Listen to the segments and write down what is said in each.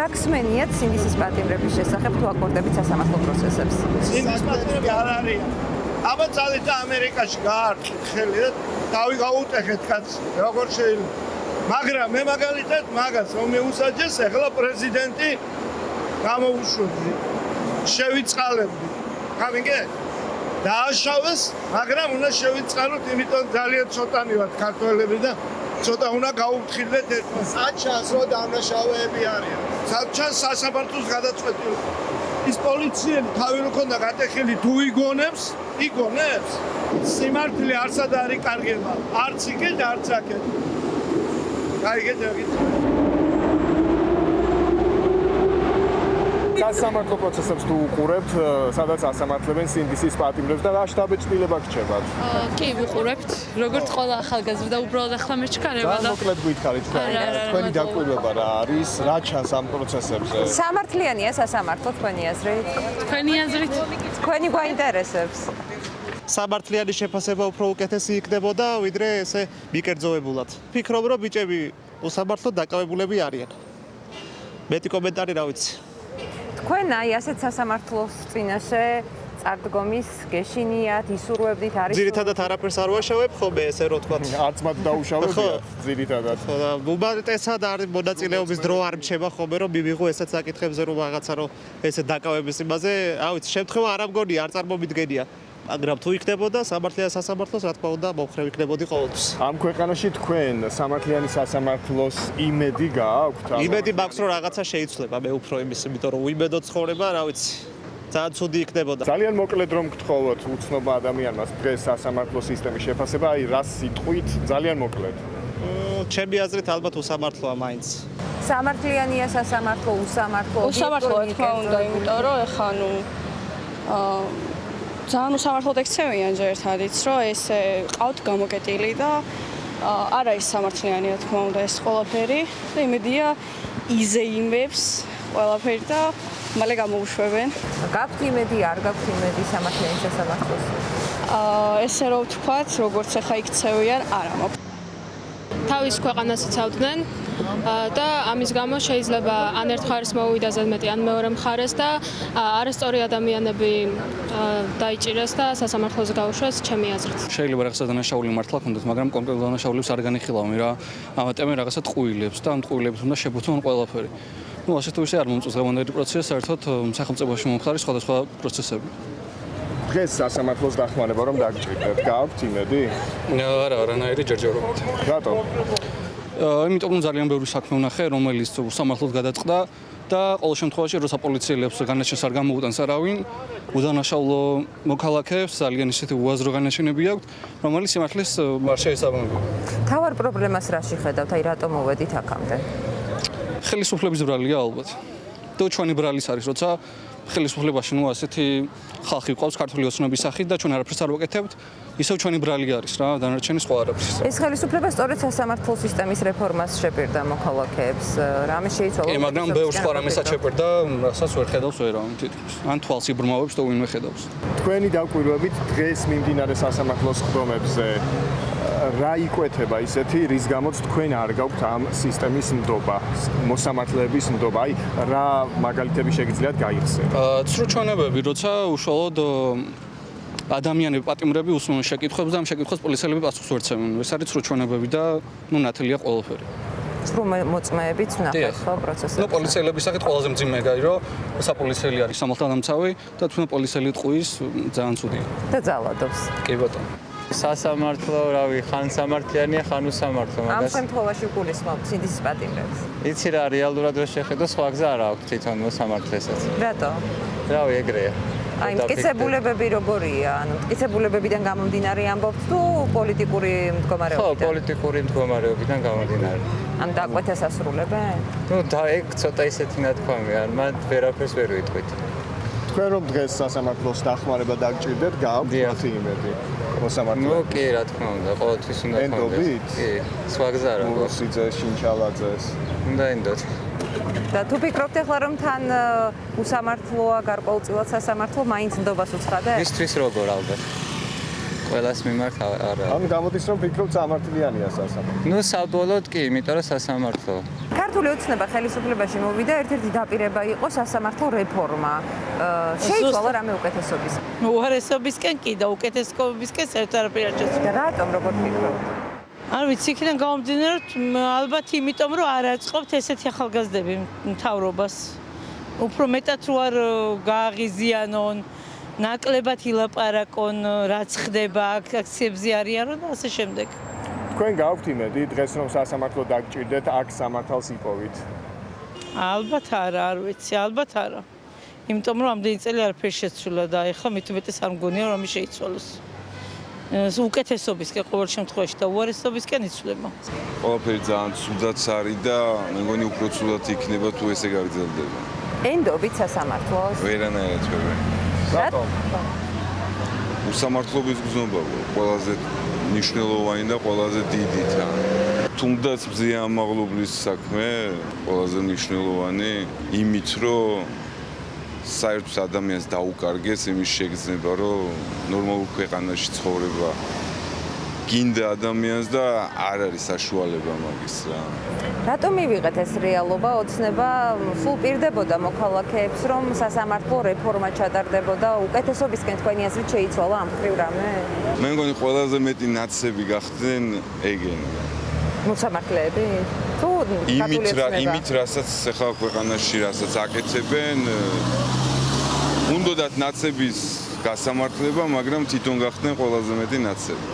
რა გსმენიათ სინდისის პატიმრების შესახებ თუ აკორდებით სასამართლო პროცესებს? სინდისის პატიმრები არ არის. აბა ძალით ამერიკაში გაარჩეთ ხელი და დავი გაუტეხეთ კაცს, როგორ შეიძლება. მაგრამ მე მაგალითად მაგას რომ მეუსაჯეს, ახლა პრეზიდენტი გამოუშვებდი. შევიწყალებდი. გამიგე? დააშავეს, მაგრამ უნდა შევიწყალოთ, იმიტომ ძალიან ცოტანი ვართ ქართველები და ცოტა უნდა გაუფრთხილდეთ ერთმანეთს. საჩანს რომ დამნაშავეები არიან. საჩანს სასამართლოს გადაწყვეტილი. ის პოლიციელი თავი რო ქონდა გატეხილი თუ იგონებს, სიმართლე არსად არის კარგება. არც იქეთ, არც აქეთ. გაიგეთ ეგეთ. სასამართლო პროცესებს თუ უყურებთ, სადაც ასამართლებენ სინდისის პატიმრებს და რა შთაბეჭდილება გრჩებათ? კი, ვუყურებთ. როგორც ყველა ახალგაზრდა, უბრალოდ ახლა მეჩქარება და მოკლედ გითხარით თქვენი დაკვირვება რა არის, რა ჩანს ამ პროცესებზე? სამართლიანია სასამართლო თქვენი აზრით? თქვენი აზრით თქვენი გვაინტერესებს. სამართლიანი შეფასება უფრო უკეთესი იქნებოდა, ვიდრე ესე მიკერძოებულად. ვფიქრობ, რომ ბიჭები უსამართლოდ დაკავებულები არიან. მეტი კომენტარი რა ვიცი. თქვენ აი ასეთ სასამართლოს წინაშე წარდგომის გეშინიათ, ისურვებდით, არის ძირითადად არაფერს არ ვაშავებ, ხოლმე ესე რო თქვა. არც მათ დაუშავებიათ ძირითადად. უმეტესად არის მონაწილეობის დრო არ მჩება ხოლმე, რომ მივიღო ესეთ საკითხებზე რომ რაღაცა რომ ესე დაკავების იმაზე, რა ვიცი, შემთხვევა არ ამგონია, არ წარმომიდგენია. მაგრამ თუ იქნებოდა სამართლიან სასამართლოს, რა თქმა უნდა, მომხრევ იქნებოდი ყოველთვის. ამ ქვეყანაში თქვენ სამართლიანი სასამართლოს იმედი გააქვთ? იმედი მაქვს, რომ რაღაცა შეიცვლება, მე უფრო იმის, იმიტომ რომ უიმედო ცხოვრება, რა ვიცი, ძალიან ცუდი იქნებოდა. ძალიან მოკლედ რომ გთხოვოთ უცნობ ადამიანს დღეს სასამართლო სისტემის შეფასება, აი რა სიტყვით, ძალიან მოკლედ. ჩემი აზრით ალბათ უსამართლოა მაინც. სამართლიანია სასამართლო, უსამართლო. უსამართლოა თქმა უნდა, იმიტომ რომ ეხა ძალიან უსამართლოდ ექცევიან ერთადიც, რომ ეს ყავთ გამოკეტილი და არ არის სამართლიანია თქმა უნდა ეს ყველაფერი და იმედია იზეიმებს ყველაფერი და მალე გამოუშვებენ. გაქვთ იმედი, არ გაქვთ იმედი სამართლიანი სასამართლოს? ესე რომ ვთქვათ, როგორც ახლა იქცევიან, არა მაქვს. თავის ქვეყანას იცავდნენ და ამის გამო შეიძლება ან ერთ მხარეს მოვიდა ზედმეტი, ან მეორე მხარეს და არასწორი ადამიანები დაიჭირეს და სასამართლოზე გაუშვეს, ჩემი აზრით. შეიძლება რაღაცა დანაშაული მართლა ქონდეთ, მაგრამ კონკრეტულ დანაშაულებს არ განიხილავენ რა. ამატემე რაღაცა ტყუილებს და ამ ტყუილებს უნდა შეგუთონ ყველაფერი. ასე თუ ისე არ მომწონს დღევანდელი პროცესი, საერთოდ სახელმწიფოში მომხდარი სხვადასხვა პროცესები. დღეს სასამართლოს დახმარება რომ დაგჭირდეთ, გააქვთ იმედი? არა, არანაირი ჯერჯერობით. რატომ? იმიტომ რომ ძალიან ბევრი საქმე ვნახე, რომელიც სამართლოდ გადაწყდა და ყოველ შემთხვევაში როცა პოლიციელებს განაჩენს არ გამოუტანს არავინ, უდანაშაულო მოქალაქეებს ძალიან ისეთი უაზრო განაჩენები აქვთ, რომელიც სიმართლის არ შეესაბამება. თავარ პრობლემას რაში ხედავთ? აი რატომ მოვედით აქამდე? ხელისუფლების ბრალია ალბათ. და ჩვენი ბრალის არის, როცა ხელისუფლებაში ასეთი ხალხი ყავს ქართული ოცნების სახით და ჩვენ არაფერს არ ვაკეთებთ, ისევ ჩვენი ბრალი არის რა, დანარჩენი სხვა არაფერს. ეს ხელისუფლება სწორედ სასამართლო სისტემის რეფორმას შეპირდა მოქალაქეებს. რამე შეიცვალა? კი, მაგრამ ბევრ სხვა რამესაც შეპირდა, რასაც ვერ ხედავს ვერავინ თითქმის. ან თვალს იბრმავებს და ვინმე ხედავს. თქვენი დაკვირვებით დღეს მიმდინარე სასამართლოს ხდომებზე რა იკვეთება ისეთი, რის გამოც თქვენ არ გაქვთ ამ სისტემის ნდობა, მოსამართლეების ნდობა, აი რა მაგალითები შეგიძლიათ გაიხსენოთ? ცრუჩვენებები, როცა უშუალოდ ადამიანები პატიმრები უსმენ შეკითხვებს და ამ შეკითხვებს პოლიციელები პასუხს ვერცემენ. ეს არის ცრუჩვენებები და ნათელია ყველაფერი. ცრუ მოწმეებიც ვნახეთ ხო პროცესებში. პოლიციელების სახით ყველაზე მძიმე ეგაა, რომ საპოლიციელი არის სამართალდამცავი და თუნდაც პოლიციელი ტყუის ძალიან ცუდია. და ძალადობს. კი ბატონო. სასამართლო, რავი, ხან სამართლიანია, ხან უსამართლო, ამ შემთხვევაში გულისხმობთ სინდისის პატიმრებს. იცი რა, რეალურად რო შეხედო, სხვა გზა არ აქვს თვითონ მოსამართლესაც. რატო? რავი, ეგრეა. აი, მტკიცებულებები როგორია? ანუ მტკიცებულებებიდან გამომდინარე ამბობთ თუ პოლიტიკური მდგომარეობიდან? ხო, პოლიტიკური მდგომარეობიდან გამომდინარე. ან დაკვეთას ასრულებენ? და ეგ ცოტა ისეთი ნათქვამია, მათ ვერაფერს ვერ ვიტყვით. თქვენ რომ დღეს სასამართლოს დახმარება დაგჭირდეთ, გააქვთ მათი იმედი? მოსამართლეებს. კი, რა თქმა უნდა, ყოველთვის უნდა ენდობით? კი, სხვა გზა რა. მოსიძე, შინჩალაძეს. უნდა ენდოთ. და თუ ფიქრობთ ახლა რომ თან უსამართლოა გარკვეულწილად სასამართლო მაინც ნდობას უცხადებს? მისთვის როგორ ალბათ. ყველას მიმართ არა. ანუ გამოდის რომ ფიქრობთ სამართლიანია სასამართლო. საბოლოოდ კი, იმიტომ რომ სასამართლოა. ქართული ოცნება ხელისუფლებაში მოვიდა, ერთ-ერთი დაპირება იყო სასამართლო რეფორმა. შეიცვალა რამე უკეთესობის. უარესობისკენ კი და უკეთესობისკენ საერთოდ არ და რატომ როგორ ფიქრობ? არ ვიცი, იქიდან გამომდინარე, ალბათ იმიტომ, რომ არ აწყობთ ესეთი ახალგაზრდები მთავრობას. უფრო მეტად რო არ გააღიზიანონ, ნაკლებად ილაპარაკონ, რაც ხდება აქციებზე არიანო და ასე შემდეგ. თქვენ გაქვთ იმედი დღეს რომ სასამართლო დაგჭირდეთ, აქ სამართალს იპოვით? ალბათ არა, არ ვიცი, ალბათ არა. იმიტომ რომ ამდენი წელი არაფერი შეცვლილა და ეხლა მით უმეტეს არ მგონია რომ შეიცვალოს. უკეთესობისკენ ყოველ შემთხვევაში და უარესობისკენ იცვლება. ყველაფერი ძალიან ცუდად არის და მე მგონი უფრო ცუდად იქნება თუ ესე გაგრძელდება. ენდობით სასამართლოს? ვერანაირად ვერ. რატომ? უსამართლობის გზნობა ყველაზე მნიშვნელოვანი და ყველაზე დიდი თან. თუნდაც მზია ამაღლობლის საქმე ყველაზე მნიშვნელოვანი იმით რომ საერთოდ ადამიანს დაუკარგეს იმის შეგრძნება რომ ნორმალურ ქვეყანაში ცხოვრება გინდა ადამიანს და არ არის საშუალება მაგის რა. რატომ მივიღეთ ეს რეალობა, ოცნება სულ პირდებოდა მოქალაქეებს, რომ სასამართლო რეფორმა ჩატარდებოდა, უკეთესობისკენ თქვენი აზრით შეიცვალა ამ ხრივ რამე? მე მგონი ყველაზე მეტი ნაცები გახდნენ ეგენი. მოსამართლეები? თუ იმით რასაც ახლა ქვეყანაში რასაც აკეთებენ, უნდათ ნაცების გასამართლება, მაგრამ თვითონ გახდნენ ყველაზე მეტი ნაცები.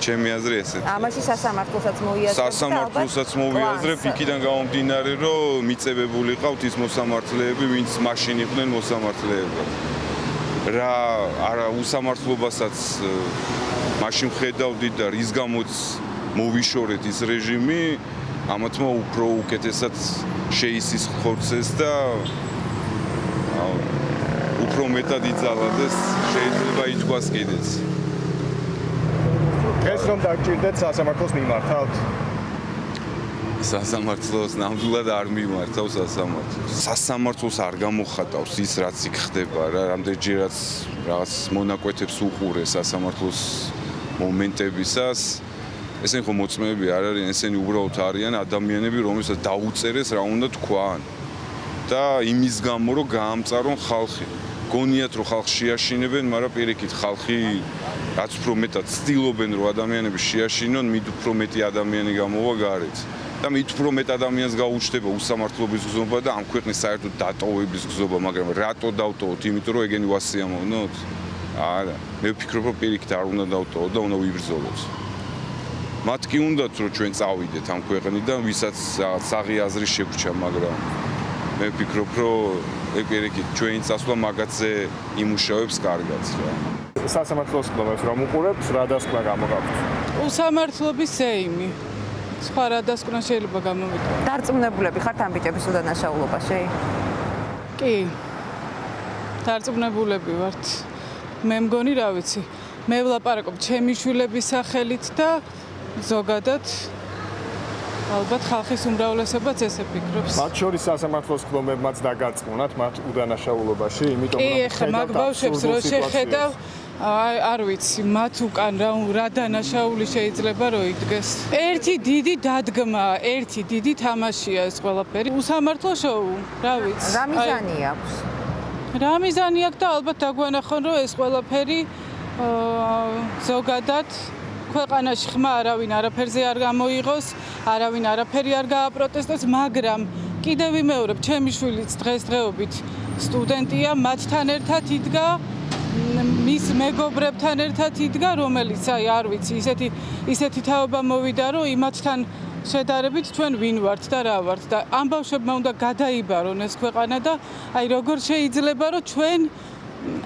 ჩემი აზრი ესეთი. ამაში სასამართლოსაც მოიაზრებთ? სასამართლოსაც მოვიაზრებ იქიდან გამომდინარე, რომ მიწებებული ყავთ ის მოსამართლეები, ვინც მაშინ იყვნენ მოსამართლეებად. რა არა უსამართლობასაც მაშინ ხედავდით და რის გამოც მოვიშორეთ ის რეჟიმი, ამათმა უფრო უკეთესად შეისის ხორცეს და უფრო მეტად იძალადეს, შეიძლება ითქვას კიდეც. ეს რომ დაგჭირდეთ სასამართლოს მიმართავთ? სასამართლოს ნამდვილად არ მიმართავ სასამართლოს. სასამართლოს არ გამოხატავს ის რაც იქ ხდება რა, რამდენჯერაც რაღაც მონაკვეთებს უყურე სასამართლოს მომენტებისას. ესენი ხო მოწმეები არ არიან, ესენი უბრალოდ არიან ადამიანები, რომელსაც დაუწერეს რა უნდა თქვან. და იმის გამო რომ გაამწარონ ხალხი. გონიათ რომ ხალხს შეაშინებენ, მაგრამ პირიქით ხალხი რაც უფრო მეტად ცდილობენ რომ ადამიანები შეაშინონ, მით უფრო მეტი ადამიანი გამოვა გარეთ. და მით უფრო მეტ ადამიანს გაუჩნდება უსამართლობის გზნობა და ამ ქვეყნის საერთოდ დატოვების გზნობა, მაგრამ რატო დავტოვოთ? იმიტომ რომ ეგენი ვასიამოვნოთ? არა, მე ვფიქრობ რომ პირიქით არ უნდა დავტოვოთ და უნდა ვიბრძოლოთ. მათ კი უნდათ რომ ჩვენ წავიდეთ ამ ქვეყნიდან, ვისაც საღი აზრი შეგვჭა, მაგრამ მე ვფიქრობ რომ ეგ პირიქით ჩვენი წასვლა მაგათზე იმუშავებს კარგად რა. სასამართლოს კლუბებს რომ უყურებთ, რა დასკვნა გამოგაქვთ? უსამართლობის ზეიმი. სხვა რა დასკვნა შეიძლება გამოვიდო? დარწმუნებულები ხართ ამ ბიჭების უდანაშაულობაში? კი. დარწმუნებულები ვართ. მე მგონი რა ვიცი, მე ვლაპარაკობ ჩემი შვილების სახელით და ზოგადად ალბათ ხალხის უმრავლესობაც ესე ფიქრობს. მათ შორის სასამართლოს კლუბებმაც დაგარწმუნათ მათ უდანაშაულობაში, იმიტომ რომ ეხლა მაგ ბავშვებს რო შეხედავ, არ ვიცი, მათ უკან რა დანაშაული შეიძლება რომ იდგეს. ერთი დიდი დადგმა, ერთი დიდი თამაშია ეს ყველაფერი. უსამართლო შოუ, რა ვიცი. რა მიზანი აქვს? რა მიზანი აქვს და ალბათ დაგვანახონ რომ ეს ყველაფერი ზოგადად ქვეყანაში ხმა არავინ არაფერზე არ გამოიღოს, არავინ არაფერი არ გააპროტესტოს, მაგრამ კიდევ ვიმეორებ, ჩემი შვილიც დღესდღეობით სტუდენტია, მათთან ერთად იდგა, მის მეგობრებთან ერთად იდგა, რომელიც აი არ ვიცი, ისეთი თაობა მოვიდა, რომ იმათთან შედარებით ჩვენ ვინ ვართ და რა ვართ და ამ ბავშვებმა უნდა გადაიბარონ ეს ქვეყანა და აი როგორ შეიძლება რომ ჩვენ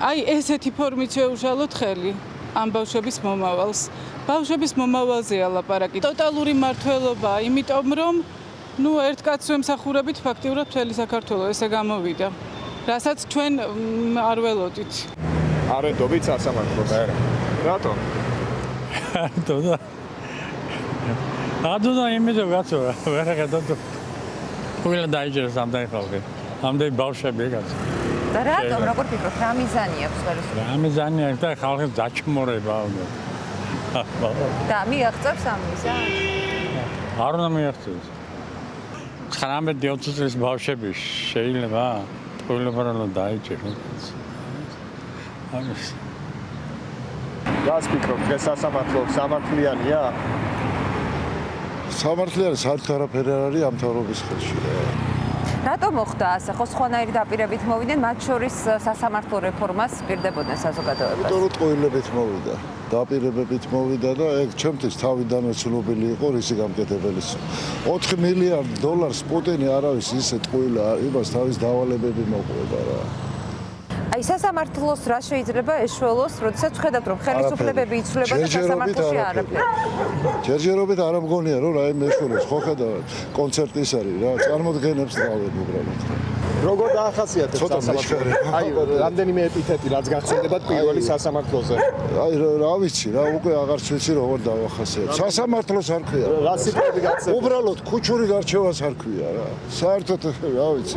აი ესეთი ფორმით შევუშალოთ ხელი ამ ბავშვების მომავალს. ბავშვების მომავალზეა ლაპარაკი. ტოტალური მართლობა, იმიტომ რომ ნუ ერთ კაცს ვემსახურებით ფაქტიურად მთელი საქართველოს ესე გამოვიდა. რასაც ჩვენ არ ველოდით. არ ედობით სასამართლოს? არა. რატომ? ადუნა იმედო გაწო, ვერ ხედავ. ყველა დაიჯერეს ამდენი ხალხი. ამდენი ბავშვები გაწო. და რატომ, როგორ ფიქრობ, რა მიზანი აქვს ხელისუფლებას? რა მიზანი აქვს და ხალხის დაჩმორება უნდა. და მიაღწევს ამ მიზანს? არ უნდა მიაღწევს. 19-20 წლის ბავშვები შეიძლება ტყუილება რომ დაიჭიროს. რას ფიქრობ, დღეს სასამართლო სამართლიანია? სამართლიანი საერთოდ არაფერი არ არის ამ თავრობის ხელში რა. რატომ მოხდა ასე? ხო სხვანაირი დაპირებით მოვიდნენ, მათ შორის სასამართლო რეფორმას პირდებოდნენ საზოგადოებას. იმიტომ რომ ტყუილებით მოვიდა, დაპირებებით მოვიდა და ეგ ჩემთვის თავიდანვე ცნობილი იყო რისი გამკეთებელის. 4 მილიარდ დოლარს პუტინი არავის ისე ტყუილა იმას თავის დავალებები მოყვება რა. აი სასამართლოს რა შეიძლება ეშველოს, როდესაც ვხედავთ რომ ხელისუფლებები იცვლება და სასამართლოში არაფერი. ჯერჯერობით არ მგონია რომ რაიმე ეშველოს, ხო ხედავთ, კონცერტი ის არის რა, წარმოდგენებს დავენ უბრალოდ. როგორ დაახასიათებს სასამართლო? აი, რამდენიმე ეპითეტი რაც გახსენდებათ პირველი სასამართლოზე. აი, რა ვიცი, რა უკვე აღარც ვიცი როგორ დავახასიათებ. სასამართლოს არ ქვია. რა სიტყვები გახსენდებათ? უბრალოდ ქუჩური გარჩევას არ ქვია რა. საერთოდ რა ვიცი,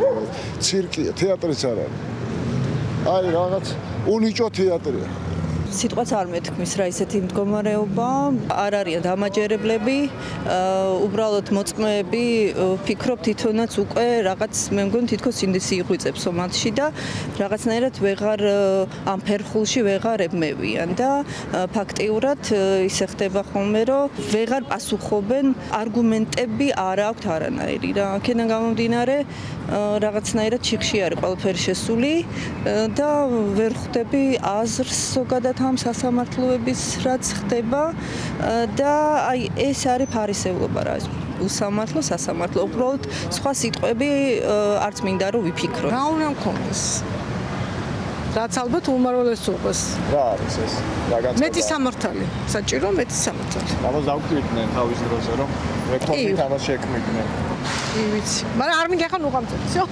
ცირკია, თეატრიც არ არის. აი, რაღაც უნიჭო თეატრია. სიტყვაც არ მეთქმის რა ისეთი მდგომარეობა, არ არიან დამაჯერებლები, უბრალოდ მოწმეები, ვფიქრობ თვითონაც უკვე რაღაც მე მგონი თითქოს ინდისი იღვიწებს ომათში და რაღაცნაირად ვეღარ ამ ფერხულში ვეღარ ებმევიან და ფაქტიურად ისე ხდება ხოლმე რომ ვეღარ პასუხობენ, არგუმენტები არ აქვთ არანაირი რა. აქედან გამომდინარე რაღაცნაირად ჩიხში არის ყველაფერი შესული და ვერ ხვდები აზრს ზოგადად ამ სასამართლოების რაც ხდება და აი ეს არის ფარისევლობა რა უსამართლო სასამართლო უბრალოდ სხვა სიტყვები არც მინდა რომ ვიფიქრო რა უნდა მქონდეს რაც ალბათ უმრავლესობას რა არის ეს? რა განწყობა? მეტი სამართალი საჭირო მეტი სამართალი ამას დავკვირდნენ თავის დროზე რომ რეფორმით ამას შექმნიდნენ. კი ვიცი მაგრამ არ მინდა ხან უღამწევსო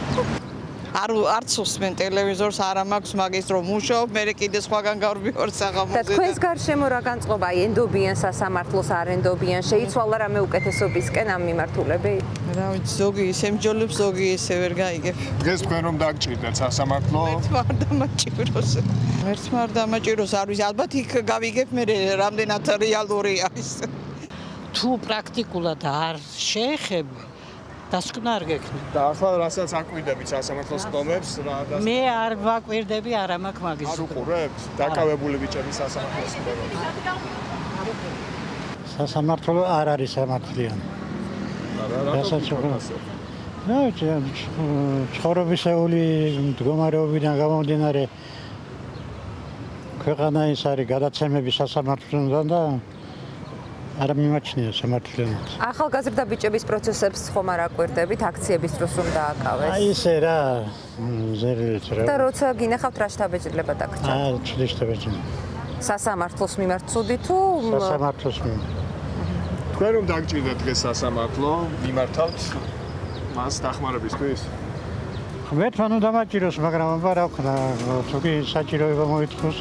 არც უსმენ ტელევიზორს არა მაქვს მაგის რომ მუშაობ მე კიდე სხვაგან გავბიორ საღამოზე და თქვენს გარშემო რა განწყობა აი ენდობიან სასამართლოს არ ენდობიან შეიცვალა რამე უკეთესობისკენ ამ მიმართულები რა ვიცი ზოგი ისე მსჯელობს ზოგი ისე ვერ გაიგებ დღეს თქვენ რომ დაგჭირდეთ სასამართლო ერთმა არ დამაჭიროს არ ვიცი ალბათ იქ გავიგებ მე რამდენად რეალურია ის თუ პრაქტიკულად არ შეეხება დასკვნა არ გექნება. და ახლა რასაც აკვირდებით სასამართლოს ხდომებს, რა და მე არ ვაკვირდები, არა მაქვს მაგის. არ უყურებთ? დაკავებული ბიჭები სასამართლოს ხდომებს. სასამართლო არ არის სამართლიანი. რასაც უყურებთ? რა ვიცი, ცხოვრებისეული მდგომარეობიდან გამომდინარე ქვეყანა ის არის გადაცემები სასამართლოდან და არ მიმაჩნია სამართლიანად. ახალგაზრდა ბიჭების პროცესებს ხომ არ აკვირდებით აქციების დროს რომ დააკავეს? აი ესე რა, ზერილით რა. და როცა გინახავთ რა შთაბეჭდილება დაგჭირდა? ცუდი შთაბეჭდილება. სასამართლოს მიმართ ცუდი თუ სასამართლოს მიმართ. თქვენ რომ დაგჭირდეთ დღეს სასამართლო, მიმართავთ მას დახმარებისთვის? მე თვითონ დამაჭიროს, მაგრამ აბა რა ვქნა, თუკი საჭიროება მოითხოვს,